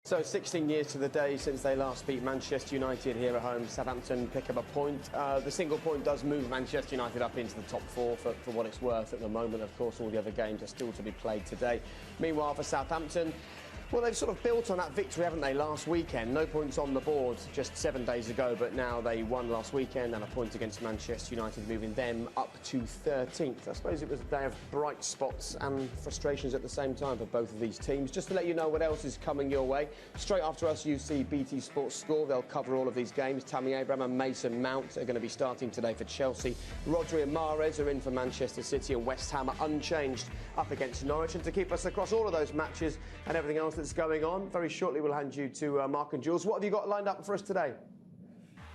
So 16 years to the day since they last beat Manchester United here at home. Southampton pick up a point. The single point does move Manchester United up into the top four for what it's worth at the moment. Of course, all the other games are still to be played today. Meanwhile, for Southampton, well, they've sort of built on that victory, haven't they, last weekend? No points on the board just 7 days ago, but now they won last weekend and a point against Manchester United, moving them up to 13th. I suppose it was a day of bright spots and frustrations at the same time for both of these teams. Just to let you know what else is coming your way, straight after us you see BT Sports Score. They'll cover all of these games. Tammy Abraham and Mason Mount are going to be starting today for Chelsea. Rodri and Mahrez are in for Manchester City, and West Ham are unchanged up against Norwich. And to keep us across all of those matches and everything else that's going on, very shortly we'll hand you to Mark and Jules. What have you got lined up for us today?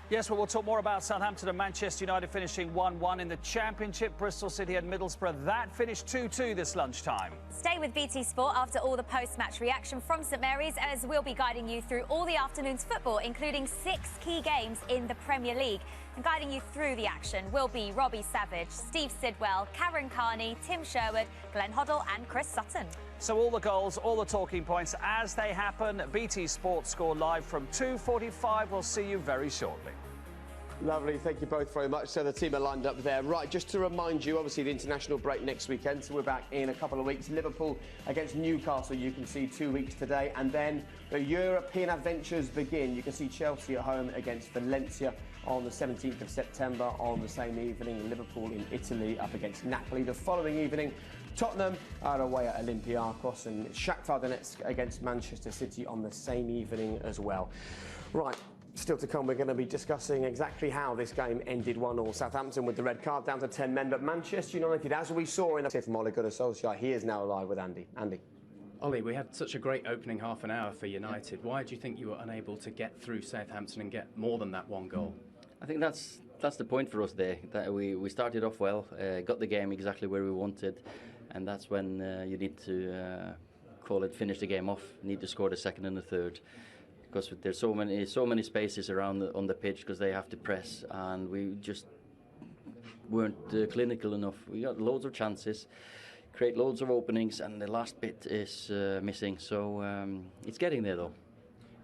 Yes, well, we'll talk more about Southampton and Manchester United finishing 1-1 in the Championship. Bristol City and Middlesbrough, that finished 2-2 this lunchtime. Stay with BT Sport after all the post-match reaction from St Mary's, as we'll be guiding you through all the afternoon's football, including 6 key games in the Premier League. And guiding you through the action will be Robbie Savage, Steve Sidwell, Karen Carney, Tim Sherwood, Glenn Hoddle and Chris Sutton. So all the goals, all the talking points as they happen. BT Sports Score live from 2:45. We'll see you very shortly. Lovely, thank you both very much. So the team are lined up there. Right, just to remind you, obviously the international break next weekend, so we're back in a couple of weeks. Liverpool against Newcastle, you can see 2 weeks today. And then the European adventures begin. You can see Chelsea at home against Valencia on the 17th of September. On the same evening, Liverpool in Italy up against Napoli. The following evening, Tottenham are away at Olympiacos, and Shakhtar Donetsk against Manchester City on the same evening as well. Right. Still to come, we're going to be discussing exactly how this game ended 1-1. Southampton with the red card down to 10 men, but Manchester United, as we saw in the from Ole Gunnar Solskjaer, he is now live with Andy. Andy. Ollie, we had such a great opening half an hour for United. Why do you think you were unable to get through Southampton and get more than that one goal? I think that's the point for us there, that we started off well, got the game exactly where we wanted, and that's when you need to finish the game off, need to score the second and the third. Because there's so many spaces around on the pitch, because they have to press, and we just weren't clinical enough. We got loads of chances, create loads of openings, and the last bit is missing. So it's getting there though.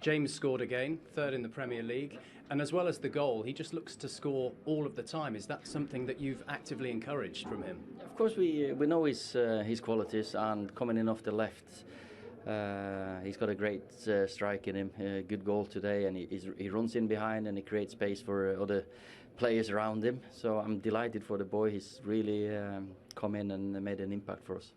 James scored again, third in the Premier League, and as well as the goal, he just looks to score all of the time. Is that something that you've actively encouraged from him? Of course, we know his qualities, and coming in off the left. He's got a great strike in him, good goal today, and he runs in behind and he creates space for other players around him. So I'm delighted for the boy. He's really come in and made an impact for us.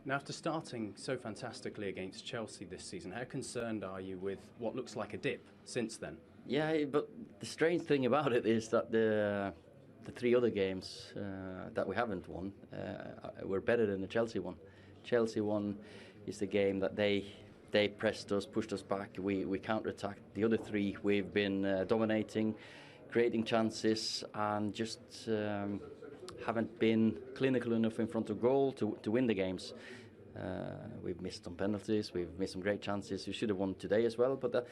Now, after starting so fantastically against Chelsea this season, how concerned are you with what looks like a dip since then? Yeah, but the strange thing about it is that the 3 other games that we haven't won were better than the Chelsea one. Chelsea one is the game that they pressed us, pushed us back, we counter-attacked. The other 3 we've been dominating, creating chances, and just haven't been clinical enough in front of goal to win the games. We've missed some penalties, we've missed some great chances. We should have won today as well, but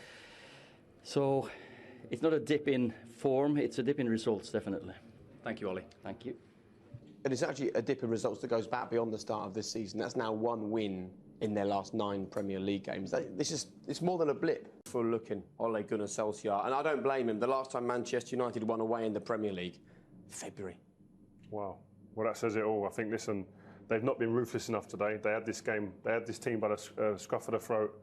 so it's not a dip in form, it's a dip in results, definitely. Thank you, Ollie. Thank you. It is actually a dip in results that goes back beyond the start of this season. That's now 1 win in their last 9 Premier League games. It's more than a blip for looking Ole Gunnar Solskjaer, and I don't blame him. The last time Manchester United won away in the Premier League, February. Wow, well that says it all. I think, listen, they've not been ruthless enough today. They had this team by the scruff of the throat,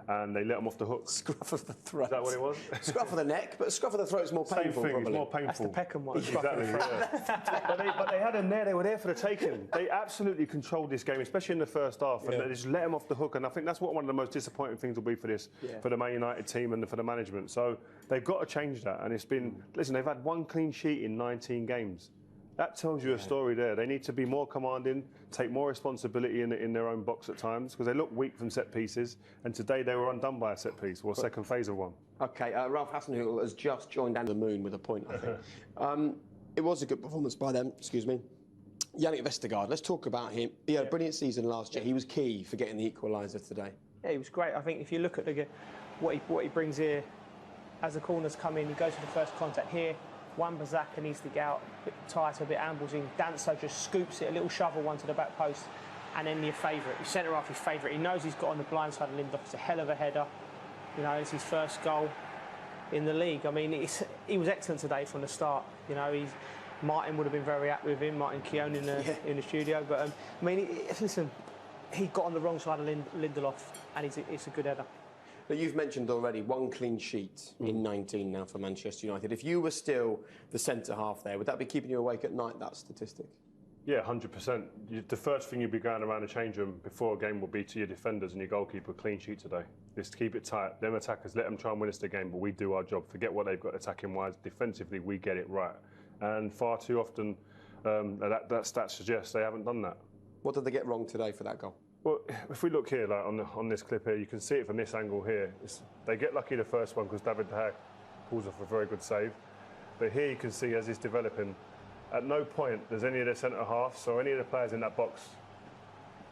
and they let them off the hook. Scruff of the throat. Is that what it was? Scruff of the neck, but scruff of the throat is more painful. Same thing, probably. it's more painful. That's the Peckham one. Exactly, yeah. but they had them there, they were there for the taking. They absolutely controlled this game, especially in the first half, and they just let them off the hook, and I think that's what one of the most disappointing things will be for for the Man United team and for the management. So they've got to change that, and it's been, listen, they've had 1 clean sheet in 19 games. That tells you a story there. They need to be more commanding, take more responsibility in their own box at times, because they look weak from set pieces, and today they were undone by a set piece, or second phase of one. Okay, Ralph Hasenhüttl has just joined down the moon with a point, I think. It was a good performance by them, excuse me. Yannick Vestergaard, let's talk about him. He had a brilliant season last year. He was key for getting the equaliser today. Yeah, he was great. I think if you look at what he brings here, as the corners come in, he goes for the first contact here. Wan-Bissaka needs to get out a bit tighter, a bit amblesing. Danso just scoops it, a little shovel one to the back post, and then your favourite, your centre half, his favourite. He knows he's got on the blind side of Lindelof. It's a hell of a header. You know, it's his first goal in the league. I mean, he was excellent today from the start. You know, Martin would have been very happy with him, Martin Keown in the studio. But I mean, listen, he got on the wrong side of Lindelof, and it's a good header. But you've mentioned already 1 clean sheet in 19 now for Manchester United. If you were still the centre half there, would that be keeping you awake at night, that statistic? Yeah, 100%. The first thing you'd be going around the change room before a game will be to your defenders and your goalkeeper, clean sheet today. Just keep it tight. Them attackers, let them try and win us the game, but we do our job. Forget what they've got attacking-wise. Defensively, we get it right. And far too often, that stat suggests they haven't done that. What did they get wrong today for that goal? Well, if we look here, like on this clip here, you can see it from this angle here. They get lucky the first one because David De Gea pulls off a very good save. But here you can see as it's developing, at no point does any of the centre halves or any of the players in that box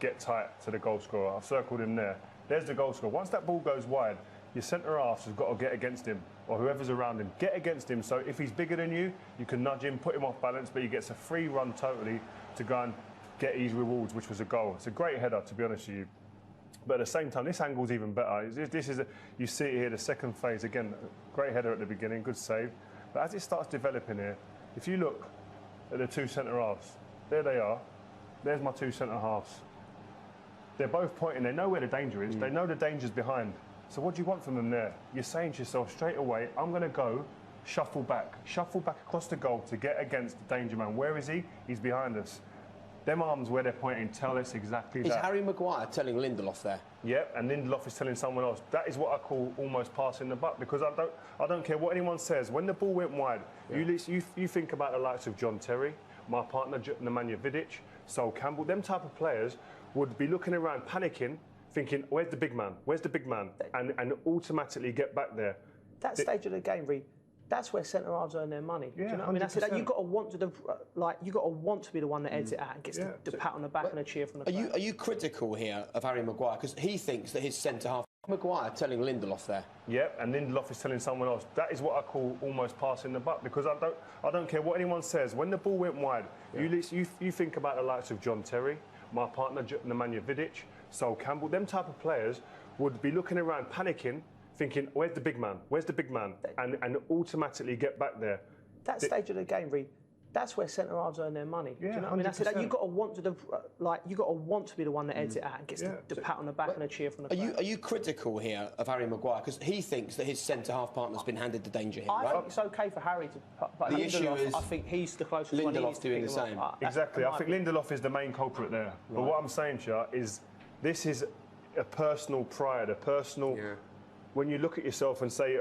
get tight to the goal scorer. I've circled him there. There's the goal scorer. Once that ball goes wide, your centre halves has got to get against him, or whoever's around him. Get against him, so if he's bigger than you can nudge him, put him off balance, but he gets a free run totally to go and get his rewards, which was a goal. It's a great header, to be honest with you. But at the same time, this angle's even better. You see it here, the second phase. Again, great header at the beginning, good save. But as it starts developing here, if you look at the 2 centre halves, there they are. There's my 2 centre halves. They're both pointing. They know where the danger is. They know the danger's behind. So what do you want from them there? You're saying to yourself straight away, I'm going to go shuffle back across the goal to get against the danger man. Where is he? He's behind us. Them arms where they're pointing tell us exactly that. Is Harry Maguire telling Lindelof there? Yep, and Lindelof is telling someone else. That is what I call almost passing the buck, because I don't care what anyone says. When the ball went wide, you think about the likes of John Terry, my partner Nemanja Vidic, Sol Campbell. Them type of players would be looking around panicking, thinking, where's the big man? Where's the big man? And automatically get back there. That stage of the game, Reed, that's where centre halves earn their money. Yeah, do you know what I mean? That's it. You've got to want to be the one that heads it out and gets the pat on the back and a cheer from the crowd. Are you critical here of Harry Maguire because he thinks that his centre half Maguire telling Lindelof there? Yep, and Lindelof is telling someone else. That is what I call almost passing the buck, because I don't care what anyone says. When the ball went wide, you think about the likes of John Terry, my partner Nemanja Vidic, Sol Campbell. Them type of players would be looking around panicking, thinking, where's the big man? Where's the big man? And automatically get back there. That stage of the game, Reed, that's where centre halves earn their money. Yeah, do you know what I mean? That's it. You've got to want to be the one that heads it out and gets the pat on the back and a cheer from the crowd. Are you critical here of Harry Maguire because he thinks that his centre half partner's been handed the danger here, I right? think it's okay for Harry to. But The issue is I think he's the closest one. Lindelof's doing the same. Exactly. I think Lindelof is the main culprit there. Right. But what I'm saying, Shah, is this is a personal pride, a personal. Yeah. When you look at yourself and say,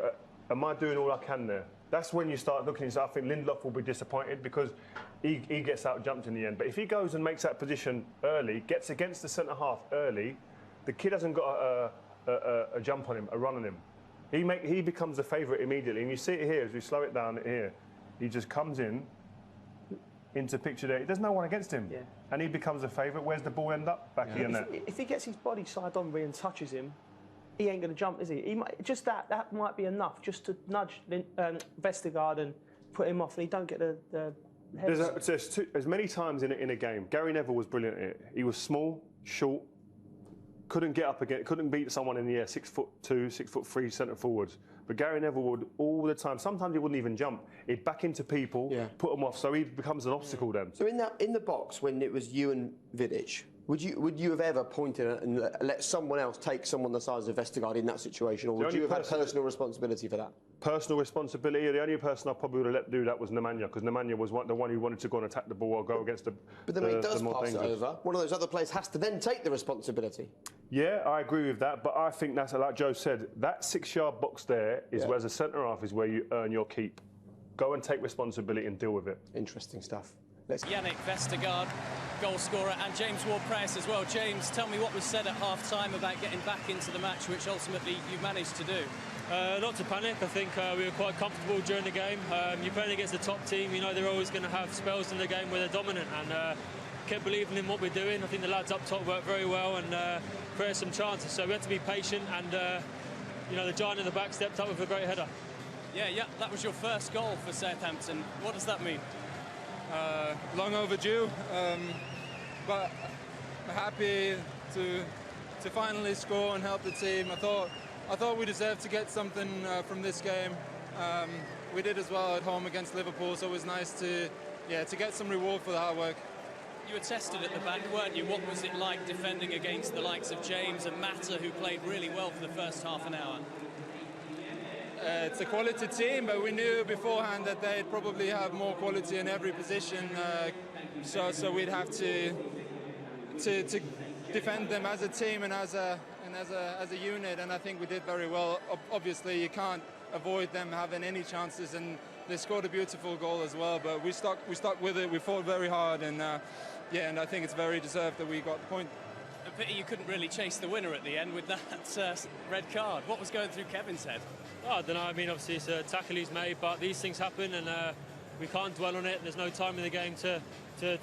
am I doing all I can there? That's when you start looking at yourself. I think Lindelof will be disappointed because he gets out jumped in the end. But if he goes and makes that position early, gets against the centre half early, the kid hasn't got a jump on him, a run on him. He becomes the favourite immediately. And you see it here, as we slow it down here, he just comes into picture there. There's no one against him. Yeah. And he becomes a favourite. Where's the ball end up? Back in there. If he gets his body side on and touches him, he ain't going to jump, is he? Just that might be enough, just to nudge Vestergaard and put him off, and he don't get the head. There's many times in a game. Gary Neville was brilliant at it. He was small, short, couldn't get up again, couldn't beat someone in the air, 6'2", 6'3" centre forwards. But Gary Neville would all the time. Sometimes he wouldn't even jump. He'd back into people, put them off, so he becomes an obstacle then. So in the box when it was you and Vidic, would you have ever pointed and let someone else take someone the size of Vestergaard in that situation, or would you have had personal responsibility for that? Personal responsibility. The only person I probably would have let do that was Nemanja, because Nemanja was the one who wanted to go and attack the ball or go against the. But then when he does pass it over, one of those other players has to then take the responsibility. Yeah, I agree with that, but I think that's like Joe said. That 6-yard box there is where, as a centre half, is where you earn your keep. Go and take responsibility and deal with it. Interesting stuff. Yannick Vestergaard, goal scorer, and James Ward-Prowse as well. James, tell me what was said at half-time about getting back into the match, which ultimately you managed to do. Not to panic. I think we were quite comfortable during the game. You're playing against the top team. You know they're always going to have spells in the game where they're dominant, and kept believing in what we're doing. I think the lads up top worked very well and created some chances. So we had to be patient, and the giant in the back stepped up with a great header. Yeah, that was your first goal for Southampton. What does that mean? Long overdue, but happy to finally score and help the team. I thought I thought we deserved to get something from this game. We did as well at home against Liverpool, so it was nice to get some reward for the hard work. You were tested at the back, weren't you? What was it like defending against the likes of James and Mata, who played really well for the first half an hour? It's a quality team, but we knew beforehand that they'd probably have more quality in every position, so we'd have to defend them as a team and as a unit, and I think we did very well. Obviously, you can't avoid them having any chances, and they scored a beautiful goal as well. But we stuck with it. We fought very hard, and and I think it's very deserved that we got the point. A pity you couldn't really chase the winner at the end with that red card. What was going through Kevin's head? Oh, I don't know. I mean, obviously it's a tackle he's made, but these things happen, and we can't dwell on it. There's no time in the game to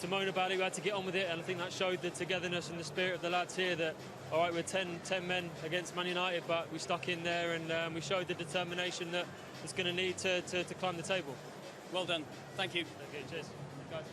moan about it. We had to get on with it, and I think that showed the togetherness and the spirit of the lads here that, all right, we're 10 men against Man United, but we stuck in there, and we showed the determination that it's going to need to climb the table. Well done. Thank you. Okay, cheers. Guys.